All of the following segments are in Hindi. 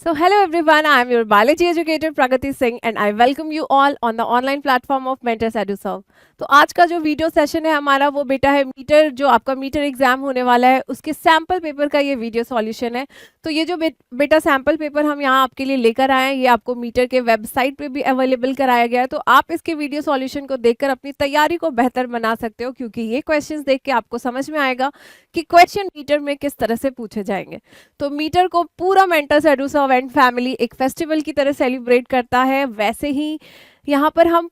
So, hello everyone, I am your biology educator Pragati Singh and I welcome you all on the online platform of Mentors EduServe. तो आज का जो वीडियो सेशन है हमारा वो बेटा है मीटर, जो आपका मीटर एग्जाम होने वाला है उसके सैम्पल पेपर का ये वीडियो सॉल्यूशन है। तो ये जो बेटा सैम्पल पेपर हम यहाँ आपके लिए लेकर आए हैं, ये आपको मीटर के वेबसाइट पे भी अवेलेबल कराया गया है। तो आप इसके वीडियो सॉल्यूशन को देखकर अपनी तैयारी को बेहतर बना सकते हो, क्योंकि ये क्वेश्चन देख के आपको समझ में आएगा कि क्वेश्चन मीटर में किस तरह से पूछे जाएंगे। तो मीटर को पूरा मेंटर्स एडुसर्व एंड फैमिली एक फेस्टिवल की तरह सेलिब्रेट करता है। वैसे ही यहाँ पर हम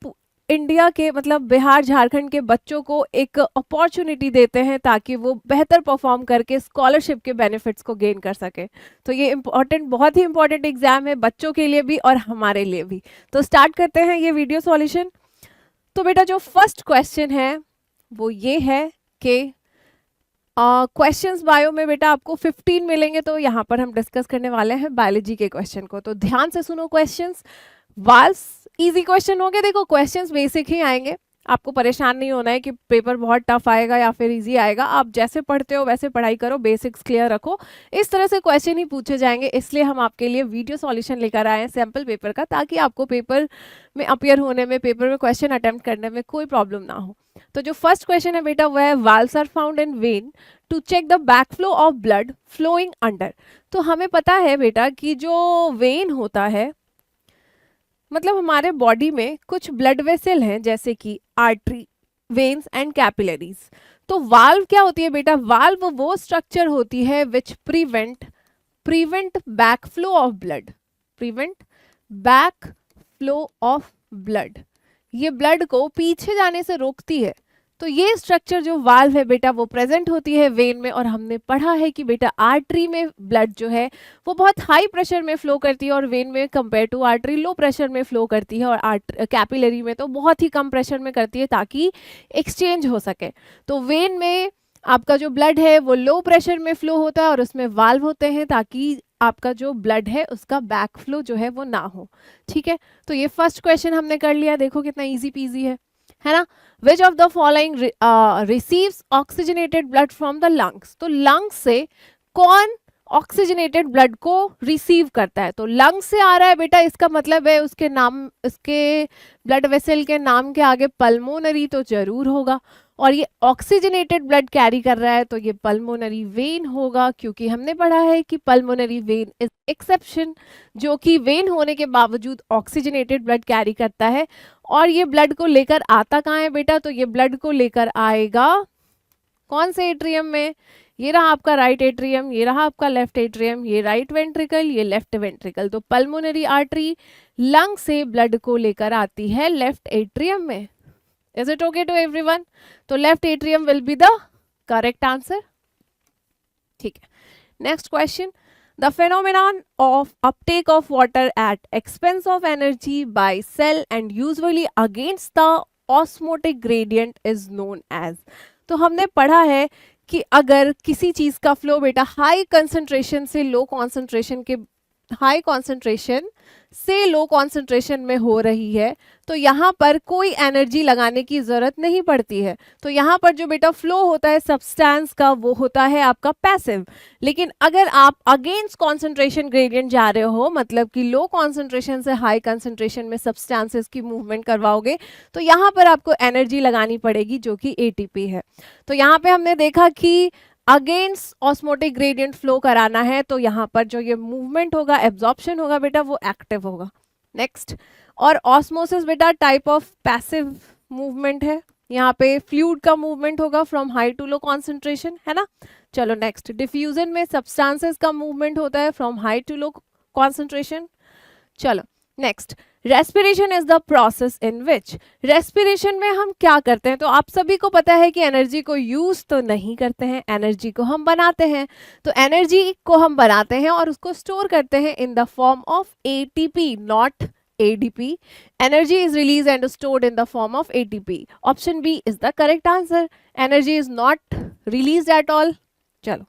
इंडिया के मतलब बिहार झारखंड के बच्चों को एक अपॉर्चुनिटी देते हैं ताकि वो बेहतर परफॉर्म करके स्कॉलरशिप के बेनिफिट्स को गेन कर सके। तो ये इम्पोर्टेंट, बहुत ही इंपॉर्टेंट एग्जाम है बच्चों के लिए भी और हमारे लिए भी। तो स्टार्ट करते हैं ये वीडियो सॉल्यूशन। तो बेटा जो फर्स्ट क्वेश्चन है वो ये है कि क्वेश्चंस बायो में बेटा आपको 15 मिलेंगे। तो यहाँ पर हम डिस्कस करने वाले हैं बायोलॉजी के क्वेश्चन को। तो ध्यान से सुनो क्वेश्चंस। वाल्स इजी क्वेश्चन होंगे। देखो क्वेश्चंस बेसिक ही आएंगे, आपको परेशान नहीं होना है कि पेपर बहुत टफ आएगा या फिर इजी आएगा। आप जैसे पढ़ते हो वैसे पढ़ाई करो, बेसिक्स क्लियर रखो, इस तरह से क्वेश्चन ही पूछे जाएंगे। इसलिए हम आपके लिए वीडियो सॉल्यूशन लेकर आए हैं सैम्पल पेपर का, ताकि आपको पेपर में अपियर होने में, पेपर में क्वेश्चन अटेम्प्ट करने में कोई प्रॉब्लम ना हो। तो जो फर्स्ट क्वेश्चन है बेटा वह है valves are found in vein to check the backflow of blood flowing under. तो हमें पता है बेटा कि जो वेन होता है, मतलब हमारे बॉडी में कुछ ब्लड वेसल हैं जैसे कि आर्टरी, वेन्स एंड कैपिलरीज। तो वाल्व क्या होती है बेटा? वाल्व वो स्ट्रक्चर होती है which prevent backflow of blood, prevent backflow of blood. ये ब्लड को पीछे जाने से रोकती है। तो ये स्ट्रक्चर जो वाल्व है बेटा वो प्रेजेंट होती है वेन में। और हमने पढ़ा है कि बेटा आर्टरी में ब्लड जो है वो बहुत हाई प्रेशर में फ्लो करती है और वेन में compare to artery low pressure में फ्लो करती है, और कैपिलरी में तो बहुत ही कम प्रेशर में करती है ताकि एक्सचेंज हो सके। तो वेन में आपका जो ब्लड है वो लो प्रेशर में फ्लो होता है और उसमें वाल्व होते हैं ताकि आपका जो ब्लड है उसका बैक फ्लो जो है वो ना हो। ठीक है, तो ये फर्स्ट क्वेश्चन हमने कर लिया। देखो कितना इजी पीजी है ना। विच of the following receives oxygenated blood from the lungs. तो लंग्स से कौन ऑक्सीजनेटेड ब्लड को रिसीव करता है? तो लंग्स से आ रहा है बेटा, इसका मतलब है उसके नाम, उसके ब्लड वेसल के नाम के आगे पल्मोनरी तो जरूर होगा, और ये ऑक्सीजनेटेड ब्लड कैरी कर रहा है तो ये पल्मोनरी वेन होगा, क्योंकि हमने पढ़ा है कि पल्मोनरी वेन इज एक्सेप्शन, जो कि वेन होने के बावजूद ऑक्सीजनेटेड ब्लड कैरी करता है। और ये ब्लड को लेकर आता कहाँ है बेटा? तो ये ब्लड को लेकर आएगा कौन से एट्रियम में? ये रहा आपका राइट एट्रियम, ये रहा आपका लेफ्ट एट्रियम, ये राइट वेंट्रिकल, ये लेफ्ट वेंट्रिकल। तो पल्मोनरी आर्टरी लंग से ब्लड को लेकर आती है लेफ्ट एट्रियम में। Is it okay to everyone? तो left atrium will be the correct answer. ठीक है, next question. The phenomenon of uptake of water at expense of energy by cell and usually against the osmotic gradient is known as। तो हमने पढ़ा है कि अगर किसी चीज का फ्लो बेटा हाई कंसंट्रेशन से लो कॉन्सेंट्रेशन के, हाई कॉन्सेंट्रेशन से लो कॉन्सेंट्रेशन में हो रही है तो यहाँ पर कोई एनर्जी लगाने की जरूरत नहीं पड़ती है। तो यहाँ पर जो बेटा फ्लो होता है सब्सटेंस का वो होता है आपका पैसिव। लेकिन अगर आप अगेंस्ट कॉन्सेंट्रेशन ग्रेडियंट जा रहे हो, मतलब कि लो कॉन्सेंट्रेशन से हाई कॉन्सेंट्रेशन में सब्सटेंसेस की मूवमेंट करवाओगे, तो यहाँ पर आपको एनर्जी लगानी पड़ेगी जो कि एटीपी है। तो यहाँ पे हमने देखा कि अगेंस्ट ऑस्मोटिक ग्रेडियंट फ्लो कराना है तो यहाँ पर जो ये मूवमेंट होगा, एब्जॉर्प्शन होगा बेटा, वो एक्टिव होगा। नेक्स्ट, और ऑस्मोसिस बेटा टाइप ऑफ पैसिव मूवमेंट है। यहाँ पे फ्लूइड का मूवमेंट होगा from high to low concentration, है ना। चलो नेक्स्ट, डिफ्यूजन में सब्सटेंसेस का मूवमेंट होता है from high to low concentration. चलो next, respiration is the process in which. Respiration में हम क्या करते हैं? तो आप सभी को पता है कि एनर्जी को यूज तो नहीं करते हैं, एनर्जी को हम बनाते हैं। तो एनर्जी को हम बनाते हैं और उसको स्टोर करते हैं in the form of ATP, not ADP. Energy is released and stored in the form of ATP. Option B is the correct answer. Energy is not released at all. चलो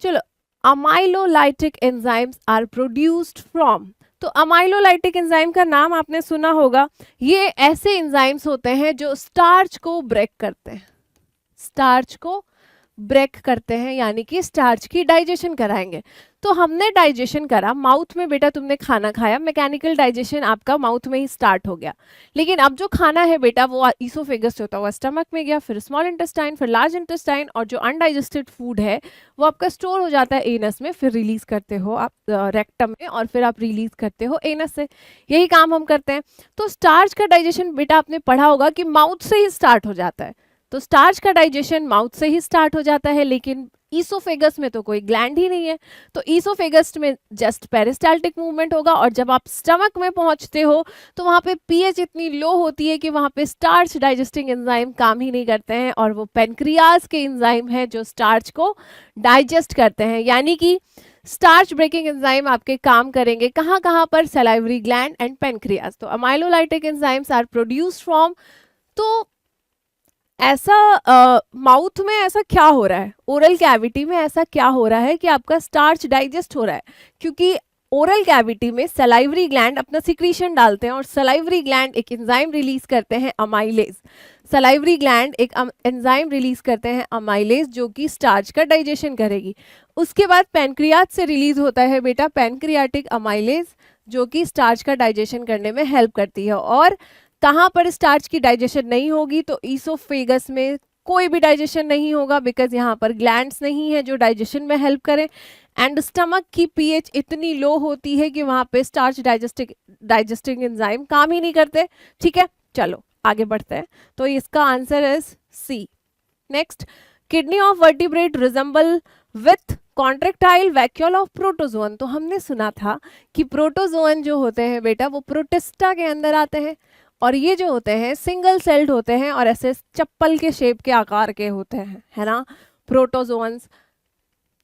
चलो, amylolytic enzymes are produced from। तो अमाइलोलाइटिक एंजाइम का नाम आपने सुना होगा। ये ऐसे एंजाइम्स होते हैं जो स्टार्च को ब्रेक करते हैं, स्टार्च को ब्रेक करते हैं, यानी कि स्टार्च की डाइजेशन कराएंगे। तो हमने डाइजेशन करा, माउथ में बेटा तुमने खाना खाया, मैकेनिकल डाइजेशन आपका माउथ में ही स्टार्ट हो गया। लेकिन अब जो खाना है बेटा वो ईसोफेगस से होता हुआ स्टमक में गया, फिर स्मॉल इंटेस्टाइन, फिर लार्ज इंटेस्टाइन, और जो अनडाइजेस्टेड फूड है वो आपका स्टोर हो जाता है एनस में, फिर रिलीज करते हो आप रेक्टम में, और फिर आप रिलीज करते हो एनस से। यही काम हम करते हैं। तो स्टार्च का डाइजेशन बेटा आपने पढ़ा होगा कि माउथ से ही स्टार्ट हो जाता है। तो स्टार्च का डाइजेशन माउथ से ही स्टार्ट हो जाता है, लेकिन ईसोफेगस में तो कोई ग्लैंड ही नहीं है। तो ईसोफेगस में जस्ट पेरिस्टाल्टिक मूवमेंट होगा, और जब आप स्टमक में पहुंचते हो तो वहां पे पीएच इतनी लो होती है कि वहां पे स्टार्च डाइजेस्टिंग एंजाइम काम ही नहीं करते हैं, और वो पेनक्रियाज के एंजाइम है जो स्टार्च को डाइजेस्ट करते हैं। यानी कि स्टार्च ब्रेकिंग एंजाइम आपके काम करेंगे कहाँ कहाँ पर, सलाइवरी ग्लैंड एंड पेनक्रियाज। तो amylolytic enzymes are produced from, तो ऐसा माउथ में ऐसा क्या हो रहा है, ओरल कैविटी में ऐसा क्या हो रहा है कि आपका स्टार्च डाइजेस्ट हो रहा है, क्योंकि ओरल कैविटी में सलाइवरी ग्लैंड अपना सिक्रीशन डालते हैं, और सलाइवरी ग्लैंड एक एंजाइम रिलीज करते हैं अमाइलेज। सलाइवरी ग्लैंड एक एंजाइम रिलीज करते हैं अमाइलेज, जो कि स्टार्च का डाइजेशन करेगी। उसके बाद पैनक्रियाज से रिलीज होता है बेटा पैनक्रियाटिक अमाइलेज, जो कि स्टार्च का डाइजेशन करने में हेल्प करती है। और कहाँ पर स्टार्च की डाइजेशन नहीं होगी, तो ईसोफेगस में कोई भी डाइजेशन नहीं होगा, बिकॉज यहाँ पर ग्लैंड्स नहीं है जो डाइजेशन में हेल्प करें, एंड स्टमक की पीएच इतनी लो होती है कि वहाँ पे स्टार्च डाइजेस्टिंग एंजाइम काम ही नहीं करते। ठीक है, चलो आगे बढ़ते हैं। तो इसका answer is C. Next, kidney of vertebrate resemble with contractile vacuole of protozoan. तो हमने सुना था कि प्रोटोजोन जो होते हैं बेटा वो प्रोटिस्टा के अंदर आते हैं, और ये जो होते हैं सिंगल सेल्ड होते हैं और ऐसे चप्पल के शेप के आकार के होते हैं, है ना, प्रोटोजोन्स।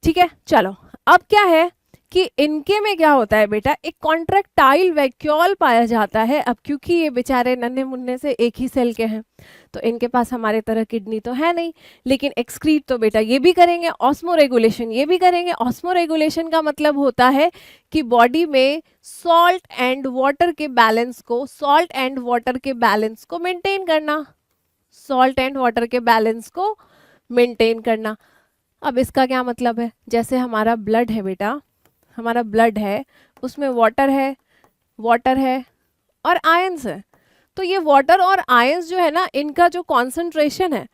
ठीक है, चलो अब क्या है कि इनके में क्या होता है बेटा, एक कॉन्ट्रैक्टाइल वैक्यूल पाया जाता है। अब क्योंकि ये बेचारे नन्हे मुन्ने से एक ही सेल के हैं, तो इनके पास हमारे तरह किडनी तो है नहीं, लेकिन एक्सक्रीट तो बेटा ये भी करेंगे, ऑस्मो रेगुलेशन ये भी करेंगे। ऑस्मो रेगुलेशन का मतलब होता है कि बॉडी में सॉल्ट एंड वाटर के बैलेंस को मेंटेन करना, सॉल्ट एंड वाटर के बैलेंस को मेंटेन करना। अब इसका क्या मतलब है, जैसे हमारा ब्लड है बेटा, हमारा ब्लड है उसमें वाटर है और आयंस है। तो ये वाटर और आयंस जो है ना, इनका जो कॉन्सेंट्रेशन है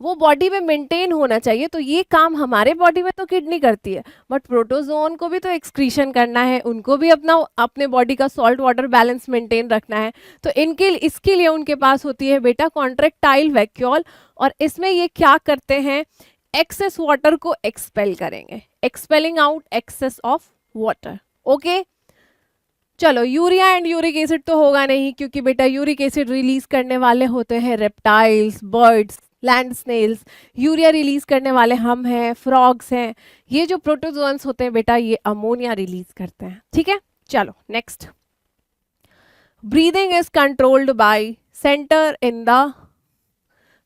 वो बॉडी में मेंटेन होना चाहिए। तो ये काम हमारे बॉडी में तो किडनी करती है, बट प्रोटोजोन को भी तो एक्सक्रीशन करना है, उनको भी अपने बॉडी का सॉल्ट वाटर बैलेंस मेंटेन रखना है। तो इसके लिए उनके पास होती है बेटा कॉन्ट्रैक्टाइल वैक्यूल, और इसमें ये क्या करते हैं, एक्सेस वाटर को एक्सपेल करेंगे, expelling out excess of water. Okay, चलो यूरिया एंड यूरिक एसिड तो होगा नहीं, क्योंकि बेटा यूरिक एसिड रिलीज करने वाले होते हैं reptiles, birds, land snails. Urea release करने वाले हम हैं, फ्रॉग्स हैं। ये जो प्रोटोजोन्स होते हैं बेटा ये अमोनिया रिलीज करते हैं। ठीक है, चलो next, breathing is controlled by centre in the,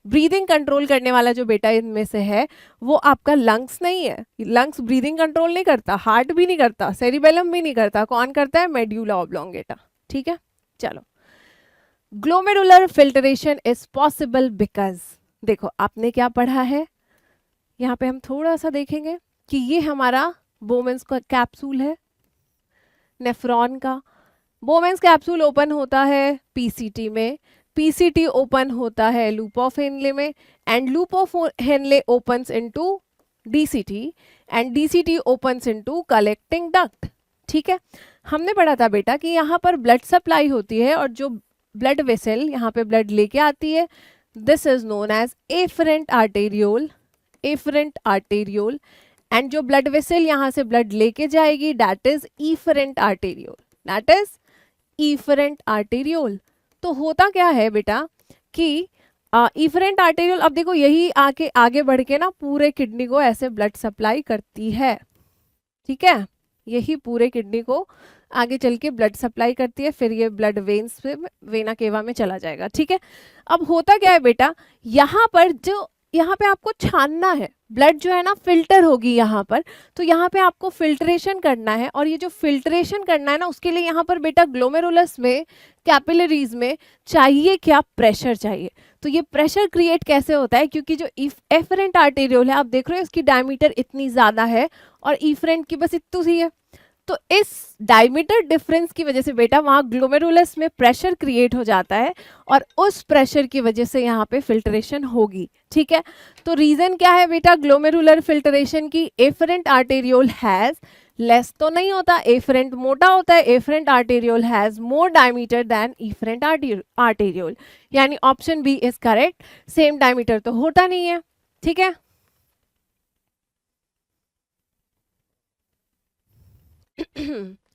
breathing control करने वाला जो बेटा इनमें से है वो आपका लंग्स नहीं है। लंग्स ब्रीदिंग कंट्रोल नहीं करता, हार्ट भी नहीं करता, सेरिबेलम भी नहीं करता, कौन करता है, मेड्यूला ऑब्लोंगेटा। ठीक है, चलो, glomerular filtration is possible because, देखो आपने क्या पढ़ा है, यहाँ पे हम थोड़ा सा देखेंगे कि ये हमारा बोमेंस का कैप्सूल है नेफ्रॉन का। बोमेंस कैप्सूल ओपन होता है पीसीटी में, पीसीटी ओपन होता है लूप ऑफ हेनले में, and loop of Henle opens into DCT, and DCT opens into collecting duct. ठीक है, हमने पढ़ा था बेटा कि यहाँ पर ब्लड सप्लाई होती है, और जो ब्लड वेसल यहाँ पे ब्लड लेके आती है, this is known as afferent arteriole, afferent arteriole, and जो ब्लड वेसल यहाँ से ब्लड लेके जाएगी that is efferent arteriole, that is efferent arteriole. तो होता क्या है बेटा कि इफरेंट आर्टेरियोल, अब देखो यही आगे बढ़ के ना पूरे किडनी को ऐसे ब्लड सप्लाई करती है। ठीक है, यही पूरे किडनी को आगे चल के ब्लड सप्लाई करती है, फिर ये ब्लड वेन्स से वेना केवा में चला जाएगा। ठीक है, अब होता क्या है बेटा, यहाँ पर जो यहाँ पे आपको छानना है, ब्लड जो है ना फिल्टर होगी यहाँ पर, तो यहाँ पे आपको फिल्ट्रेशन करना है। और ये जो फिल्ट्रेशन करना है ना, उसके लिए यहाँ पर बेटा ग्लोमेरुलस में, कैपिलरीज में चाहिए क्या, प्रेशर चाहिए। तो ये प्रेशर क्रिएट कैसे होता है, क्योंकि जो एफरेंट आर्टेरियोल है, आप देख रहे हो इसकी डायमीटर इतनी ज्यादा है और इफरेंट की बस इतनी सी है। तो इस डायमीटर डिफरेंस की वजह से बेटा वहां ग्लोमेरुलस में प्रेशर क्रिएट हो जाता है और उस प्रेशर की वजह से यहाँ पे फिल्ट्रेशन होगी। ठीक है, तो रीजन क्या है बेटा ग्लोमेरुलर फिल्ट्रेशन की, एफरेंट आर्टेरियोल हैज, लेस तो नहीं होता, एफरेंट मोटा होता है, afferent arteriole has more diameter than efferent arteriole, यानी option B is correct. Same diameter तो होता नहीं है। ठीक है,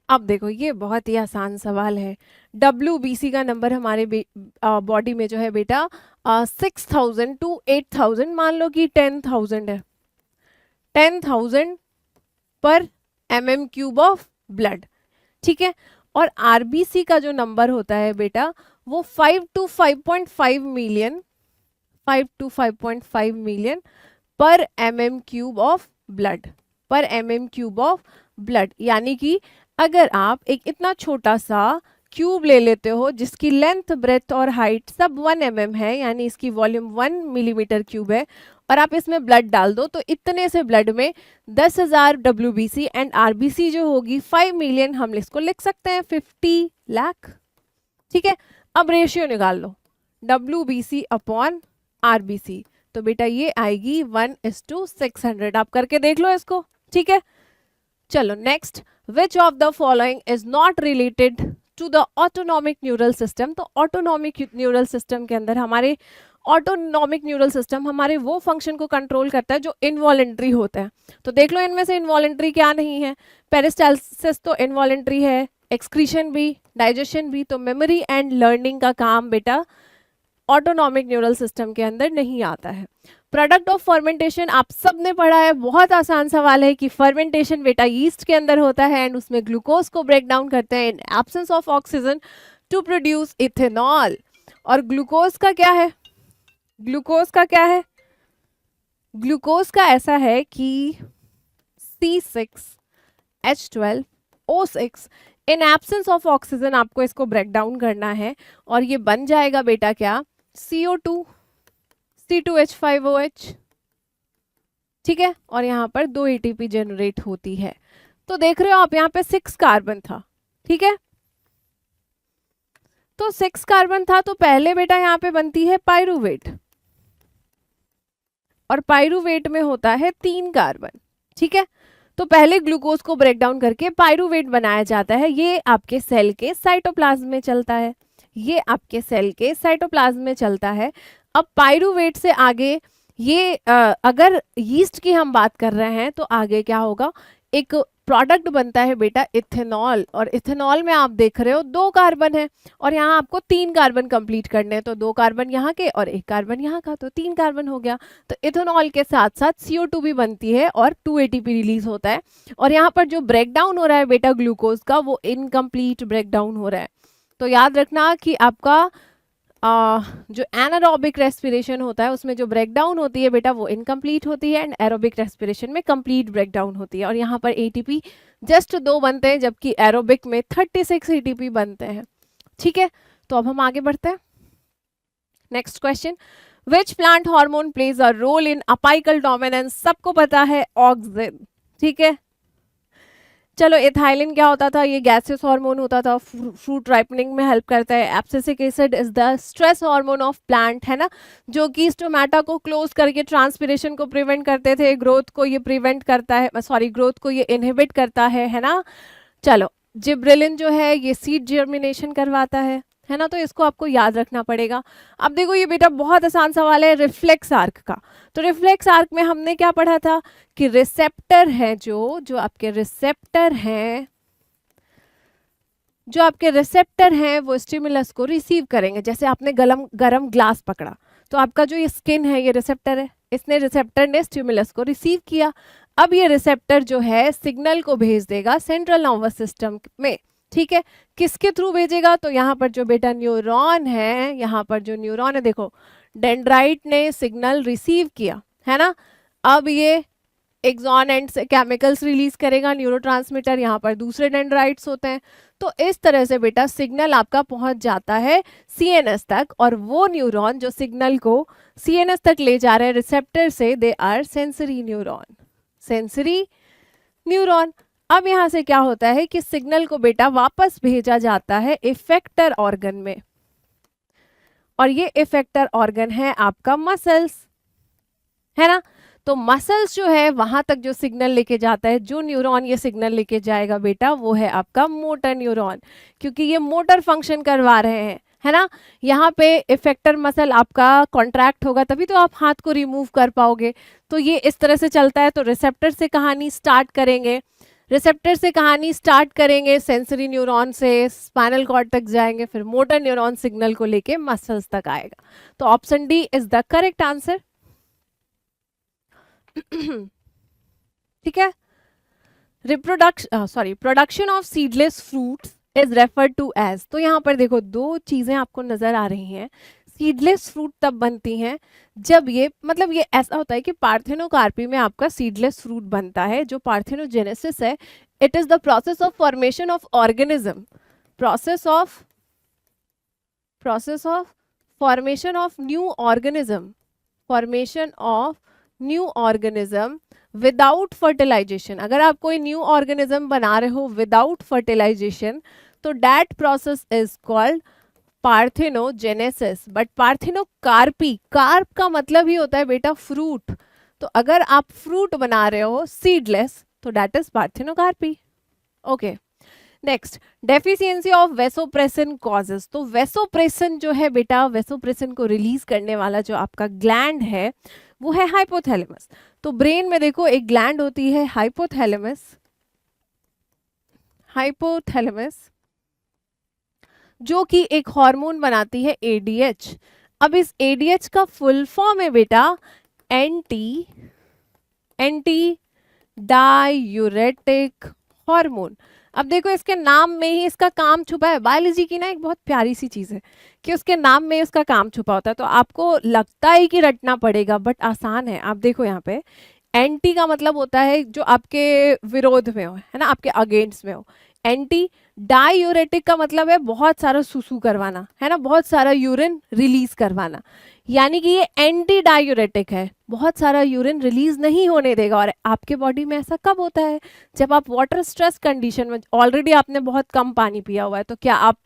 अब देखो ये बहुत ही आसान सवाल है। WBC का नंबर हमारे बॉडी में जो है बेटा 6000 टू 8000, मान लो कि 10,000 है, 10,000 पर mm³ ऑफ ब्लड। ठीक है, और RBC का जो नंबर होता है बेटा वो 5 to 5.5 मिलियन, 5 to 5.5 मिलियन पर mm³ ऑफ ब्लड, पर mm³ ऑफ ब्लड। यानी कि अगर आप एक इतना छोटा सा क्यूब ले लेते हो जिसकी लेंथ, ब्रेथ और हाइट सब 1 mm है, यानी इसकी वॉल्यूम 1 मिलीमीटर क्यूब है, और आप इसमें ब्लड डाल दो, तो इतने से ब्लड में 10,000 WBC एंड RBC जो होगी 5 मिलियन, हम इसको लिख सकते हैं 50 लाख। ठीक है, अब रेशियो निकाल लो WBC अपॉन RBC, तो बेटा ये आएगी 1:600। आप करके देख लो इसको। ठीक है, चलो next, which of the following is not related to the autonomic neural system. तो ऑटोनॉमिक न्यूरल सिस्टम के अंदर हमारे, ऑटोनॉमिक न्यूरल सिस्टम हमारे वो फंक्शन को कंट्रोल करता है जो इनवॉलेंट्री होता है। तो देख लो इनमें से इनवॉलेंट्री क्या नहीं है, पेरिस्टाल्सिस तो इनवॉलेंट्री है, एक्सक्रीशन भी, डाइजेशन भी, तो मेमोरी एंड लर्निंग का काम बेटा ऑटोनॉमिक न्यूरल सिस्टम के अंदर नहीं आता है। प्रोडक्ट ऑफ फर्मेंटेशन आप सब ने पढ़ा है, बहुत आसान सवाल है कि फर्मेंटेशन बेटा यीस्ट के अंदर होता है एंड उसमें ग्लूकोज को ब्रेक डाउन करते हैं in absence of oxygen to produce ethanol. और ग्लूकोज का क्या है, ग्लूकोज का क्या है, ग्लूकोज का ऐसा है कि C6H12O6 in absence of oxygen आपको इसको ब्रेक डाउन करना है और ये बन जाएगा बेटा क्या, CO2 C2H5OH। ठीक है, और यहाँ पर 2 ATP जनरेट होती है। तो देख रहे हो आप यहाँ पे 6 कार्बन था। ठीक है, तो 6 कार्बन था, तो पहले बेटा यहाँ पे बनती है पायरुवेट, और पायरुवेट में होता है 3 कार्बन। ठीक है, तो पहले ग्लूकोज को ब्रेक डाउन करके पायरुवेट बनाया जाता है, ये आपके सेल के साइटोप्लाज्म में चलता है, ये आपके सेल के साइटोप्लाज्म में चलता है। अब पायरुवेट से आगे ये अगर यीस्ट की हम बात कर रहे हैं तो आगे क्या होगा, एक प्रोडक्ट बनता है बेटा इथेनॉल, और इथेनॉल में आप देख रहे हो 2 कार्बन है और यहाँ आपको 3 कार्बन कंप्लीट करने हैं, तो 2 कार्बन यहाँ के और 1 कार्बन यहाँ का, तो 3 कार्बन हो गया। तो इथेनॉल के साथ साथ CO2 भी बनती है और 2 ATP रिलीज होता है, और यहाँ पर जो ब्रेक डाउन हो रहा है बेटा ग्लूकोज का वो इनकम्प्लीट ब्रेक डाउन हो रहा है। तो याद रखना कि आपका जो एनारोबिक रेस्पिरेशन होता है उसमें जो ब्रेक डाउन होती है बेटा वो इनकम्प्लीट होती है, एंड एरोबिक रेस्पिरेशन में कंप्लीट ब्रेक डाउन होती है। और यहाँ पर ATP जस्ट 2 बनते हैं जबकि एरोबिक में 36 ATP बनते हैं। ठीक है, तो अब हम आगे बढ़ते हैं। Next question, which plant hormone plays a role in apical dominance. सबको पता है ऑक्सिन। ठीक है, चलो एथाइलिन क्या होता था, ये गैसियस हार्मोन होता था, फ्रूट राइपनिंग में हेल्प करता है। Abscisic acid is the stress hormone of plant, है ना, जो कि स्टोमेटा को क्लोज करके ट्रांसपिरेशन को प्रिवेंट करते थे, ग्रोथ को ये प्रिवेंट करता है, सॉरी ग्रोथ को ये इनहिबिट करता है ना। चलो जिब्रेलिन जो है ये सीड जर्मिनेशन करवाता है ना, तो इसको आपको याद रखना पड़ेगा। अब देखो ये बेटा बहुत आसान सवाल है रिफ्लेक्स आर्क का। तो रिफ्लेक्स आर्क में हमने क्या पढ़ा था कि रिसेप्टर है, जो आपके रिसेप्टर हैं, जो आपके रिसेप्टर हैं वो स्टिमुलस को रिसीव करेंगे। जैसे आपने गरम ग्लास पकड़ा तो आपका जो ये स्किन है ये रिसेप्टर है, इसने रिसेप्टर ने स्टिमुलस को रिसीव किया। अब ये रिसेप्टर जो है सिग्नल को भेज देगा सेंट्रल नर्वस सिस्टम में। ठीक है, किसके थ्रू भेजेगा, तो यहाँ पर जो बेटा न्यूरॉन है, यहाँ पर जो न्यूरॉन है देखो डेंड्राइट ने सिग्नल रिसीव किया, है ना। अब ये एक्सॉन एंड से केमिकल्स रिलीज करेगा, न्यूरोट्रांसमीटर, यहाँ पर दूसरे डेंड्राइट्स होते हैं। तो इस तरह से बेटा सिग्नल आपका पहुंच जाता है सीएनएस तक, और वो न्यूरॉन जो सिग्नल को सीएनएस तक ले जा रहे हैं रिसेप्टर से, they are sensory neuron, sensory neuron. अब यहाँ से क्या होता है कि सिग्नल को बेटा वापस भेजा जाता है इफेक्टर ऑर्गन में, और ये इफेक्टर ऑर्गन है आपका मसल्स, है ना। तो मसल्स जो है वहां तक जो सिग्नल लेके जाता है, जो न्यूरॉन ये सिग्नल लेके जाएगा बेटा, वो है आपका मोटर न्यूरॉन, क्योंकि ये मोटर फंक्शन करवा रहे हैं, है ना। यहाँ पे इफेक्टर मसल आपका कॉन्ट्रैक्ट होगा तभी तो आप हाथ को रिमूव कर पाओगे। तो ये इस तरह से चलता है। तो रिसेप्टर से कहानी स्टार्ट करेंगे, रिसेप्टर से कहानी स्टार्ट करेंगे, सेंसरी न्यूरॉन से स्पाइनल कॉर्ड तक जाएंगे, फिर मोटर न्यूरॉन सिग्नल को लेके मसल्स तक आएगा। तो option D is the correct answer. ठीक है। Production of seedless fruits is referred to as. तो यहाँ पर देखो दो चीजें आपको नजर आ रही हैं। सीडलेस फ्रूट तब बनती हैं जब ये, मतलब ये ऐसा होता है कि पार्थेनोकार्पी में आपका सीडलेस फ्रूट बनता है। जो पार्थेनोजेनेसिस है, it is the process of formation of organism, process of formation of new organism, formation of new organism without fertilization. अगर आप कोई न्यू ऑर्गेनिज्म बना रहे हो विदाउट फर्टिलाइजेशन, तो that process is called parthenogenesis. But parthenocarpy, carp का मतलब ही होता है बेटा फ्रूट। तो अगर आप फ्रूट बना रहे हो सीडलेस, तो that is parthenocarpy. Okay, next, deficiency of vasopressin causes. तो वेसोप्रेसिन जो है बेटा, वेसोप्रेसिन को रिलीज करने वाला जो आपका ग्लैंड है वो है हाइपोथैलेमस। तो ब्रेन में देखो एक ग्लैंड होती है हाइपोथैलेमस, जो कि एक हार्मोन बनाती है एडीएच। अब इस एडीएच का फुल फॉर्म है बेटा एंटी डायूरेटिक हार्मोन। अब देखो इसके नाम में ही इसका काम छुपा है। बायोलॉजी की ना एक बहुत प्यारी सी चीज है कि उसके नाम में उसका काम छुपा होता है। तो आपको लगता है कि रटना पड़ेगा, बट आसान है। आप देखो यहाँ पे एंटी का मतलब होता है जो आपके विरोध में हो, है ना, आपके अगेंस्ट में हो। एंटी डायूरेटिक का मतलब है बहुत सारा सुसु करवाना, है ना, बहुत सारा यूरिन रिलीज करवाना। यानी कि ये एंटी डायूरेटिक है, बहुत सारा यूरिन रिलीज नहीं होने देगा। और आपके बॉडी में ऐसा कब होता है? जब आप वाटर स्ट्रेस कंडीशन में, ऑलरेडी आपने बहुत कम पानी पिया हुआ है, तो क्या आप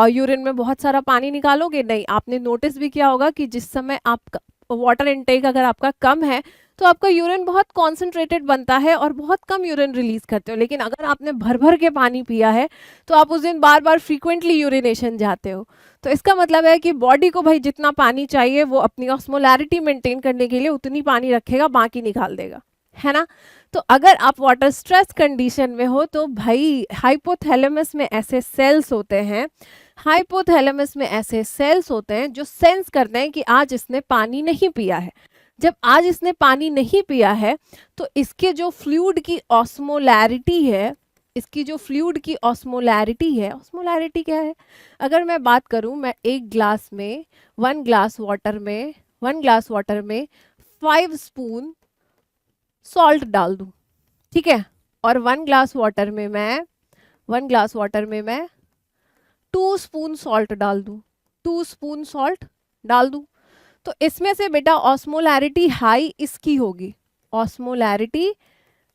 यूरिन में बहुत सारा पानी निकालोगे? नहीं। आपने नोटिस भी किया होगा कि जिस समय आपका वाटर इनटेक अगर आपका कम है तो आपका यूरिन बहुत कॉन्सेंट्रेटेड बनता है और बहुत कम यूरिन रिलीज करते हो। लेकिन अगर आपने भर भर के पानी पिया है तो आप उस दिन बार बार फ्रीक्वेंटली यूरिनेशन जाते हो। तो इसका मतलब है कि बॉडी को भाई जितना पानी चाहिए वो अपनी ऑस्मोलैरिटी मेंटेन करने के लिए उतनी पानी रखेगा, बाकी निकाल देगा, है ना। तो अगर आप वाटर स्ट्रेस कंडीशन में हो तो भाई हाइपोथैलेमस में ऐसे सेल्स होते हैं, हाइपोथैलेमस में ऐसे सेल्स होते हैं जो सेंस करते हैं कि आज इसने पानी नहीं पिया है। जब आज इसने पानी नहीं पिया है तो इसके जो फ्लूइड की ऑस्मोलैरिटी है, इसकी जो फ्लूइड की ऑस्मोलैरिटी है, ऑस्मोलैरिटी क्या है? अगर मैं बात करूं, मैं एक ग्लास में 1 ग्लास वाटर में 5 स्पून सॉल्ट डाल दूं, ठीक है, और 1 ग्लास वाटर में मैं 2 स्पून सॉल्ट डाल दूं, 2 स्पून सॉल्ट डाल दूं, तो इसमें से बेटा ऑस्मोलैरिटी हाई इसकी होगी, ऑस्मोलैरिटी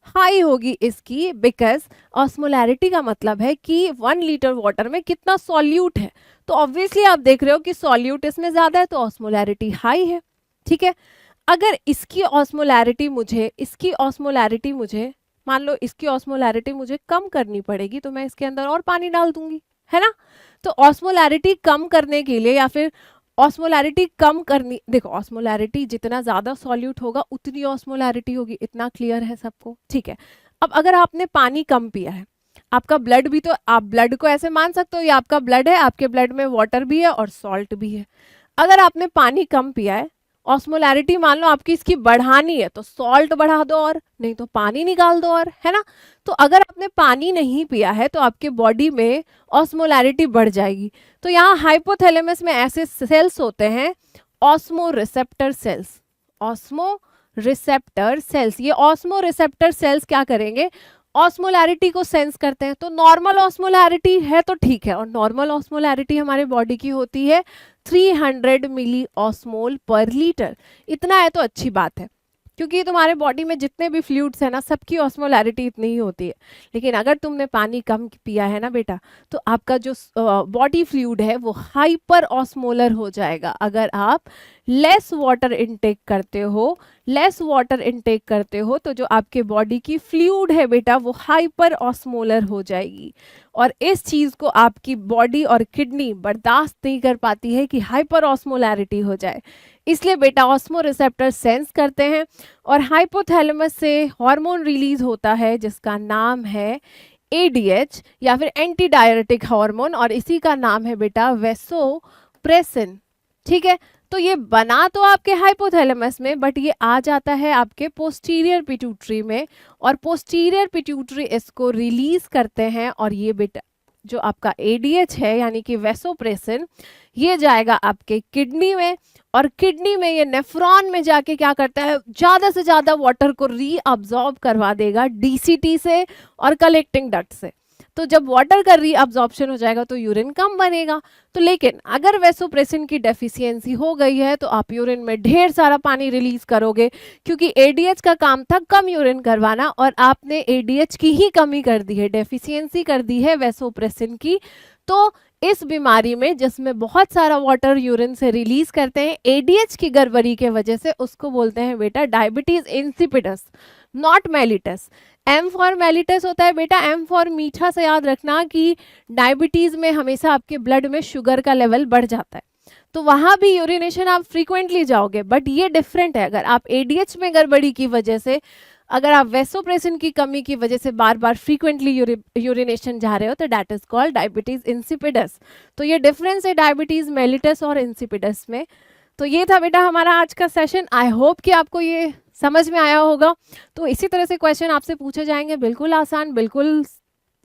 हाई होगी इसकी, बिकॉज ऑस्मोलैरिटी का मतलब है कि 1 लीटर वाटर में कितना सॉल्यूट है। तो ऑब्वियसली आप देख रहे हो कि सॉल्यूट इसमें ज्यादा है तो ऑस्मोलैरिटी हाई है, ठीक है। अगर इसकी ऑस्मोलैरिटी मुझे मान लो इसकी ऑस्मोलैरिटी मुझे कम करनी पड़ेगी तो मैं इसके अंदर और पानी डाल दूंगी, है ना। तो ऑस्मोलैरिटी कम करने के लिए या फिर ऑस्मोलैरिटी कम करनी, देखो ऑस्मोलैरिटी जितना ज्यादा सॉल्यूट होगा उतनी ऑस्मोलैरिटी होगी, इतना क्लियर है सबको, ठीक है। अब अगर आपने पानी कम पिया है, आपका ब्लड भी, तो आप ब्लड को ऐसे मान सकते हो ये आपका ब्लड है, आपके ब्लड में वाटर भी है और सॉल्ट भी है। अगर आपने पानी कम पिया है, ऑस्मोलैरिटी मान लो आपकी इसकी बढ़ानी है तो सॉल्ट बढ़ा दो, और नहीं तो पानी निकाल दो, और है ना। तो अगर आपने पानी नहीं पिया है तो आपके बॉडी में ऑस्मोलैरिटी बढ़ जाएगी। तो यहाँ हाइपोथैलेमस में ऐसे सेल्स होते हैं osmo receptor cells. Osmo receptor cells, ये ऑस्मो रिसेप्टर सेल्स क्या करेंगे, ऑस्मोलैरिटी को सेंस करते हैं। तो नॉर्मल ऑस्मोलैरिटी है तो ठीक है, और नॉर्मल ऑस्मोलैरिटी हमारे बॉडी की होती है 300 मिली ऑस्मोल पर लीटर। इतना है तो अच्छी बात है, क्योंकि तुम्हारे बॉडी में जितने भी फ्लूइड्स है ना, सबकी ऑस्मोलैरिटी इतनी ही होती है। लेकिन अगर तुमने पानी कम पिया है ना बेटा, तो आपका जो बॉडी फ्लूइड है वो हाइपर ऑस्मोलर हो जाएगा। अगर आप लेस वाटर इनटेक करते हो, लेस वाटर इनटेक करते हो, तो जो आपके बॉडी की फ्लूइड है बेटा वो हाइपर ऑस्मोलर हो जाएगी। और इस चीज़ को आपकी बॉडी और किडनी बर्दाश्त नहीं कर पाती है कि हाइपर ऑस्मोलैरिटी हो जाए। इसलिए बेटा ऑस्मो रिसेप्टर सेंस करते हैं, और हाइपोथैलेमस से हार्मोन रिलीज होता है जिसका नाम है ADH या फिर एंटी डायरेटिक हार्मोन, और इसी का नाम है बेटा वैसोप्रेसिन। ठीक है, तो ये बना तो आपके हाइपोथैलेमस में, बट ये आ जाता है आपके पोस्टीरियर पिट्यूटरी में, और पोस्टीरियर पिट्यूटरी इसको रिलीज करते हैं। और ये बेटा जो आपका ADH है यानी कि वैसोप्रेसिन, ये जाएगा आपके किडनी में, और किडनी में ये नेफ्रॉन में जाके क्या करता है, ज़्यादा से ज़्यादा वाटर को रीअब्जॉर्ब करवा देगा DCT से और कलेक्टिंग डक्ट से। तो जब वाटर का रीअब्जॉर्प्शन हो जाएगा तो यूरिन कम बनेगा। तो लेकिन अगर वैसोप्रेसिन की डेफिशिएंसी हो गई है तो आप यूरिन में ढेर सारा पानी रिलीज करोगे, क्योंकि ADH का काम था कम यूरिन करवाना, और आपने ADH की ही कमी कर दी है, डेफिशिएंसी कर दी है वैसोप्रेसिन की। तो इस बीमारी में जिसमें बहुत सारा वाटर यूरिन से रिलीज करते हैं ADH की गड़बड़ी के वजह से, उसको बोलते हैं बेटा diabetes insipidus, not mellitus. M for mellitus होता है बेटा, M फॉर मीठा से याद रखना कि डायबिटीज में हमेशा आपके ब्लड में शुगर का लेवल बढ़ जाता है, तो वहां भी यूरिनेशन आप फ्रीक्वेंटली जाओगे। बट ये डिफरेंट है, अगर आप ADH में गड़बड़ी की वजह से, अगर आप वैसोप्रेसिन की कमी की वजह से बार बार फ्रीक्वेंटली यूरिनेशन जा रहे हो, तो that is called diabetes insipidus. तो ये डिफरेंस है डायबिटीज मेलिटस और इंसिपिडस में। तो ये था बेटा हमारा आज का सेशन। आई होप कि आपको ये समझ में आया होगा। तो इसी तरह से क्वेश्चन आपसे पूछे जाएंगे, बिल्कुल आसान, बिल्कुल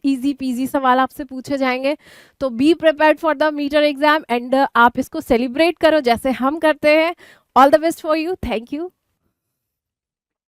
इजी पीजी सवाल आपसे पूछे जाएंगे। तो be prepared for the metre exam, and आप इसको सेलिब्रेट करो जैसे हम करते हैं। All the best for you, thank you.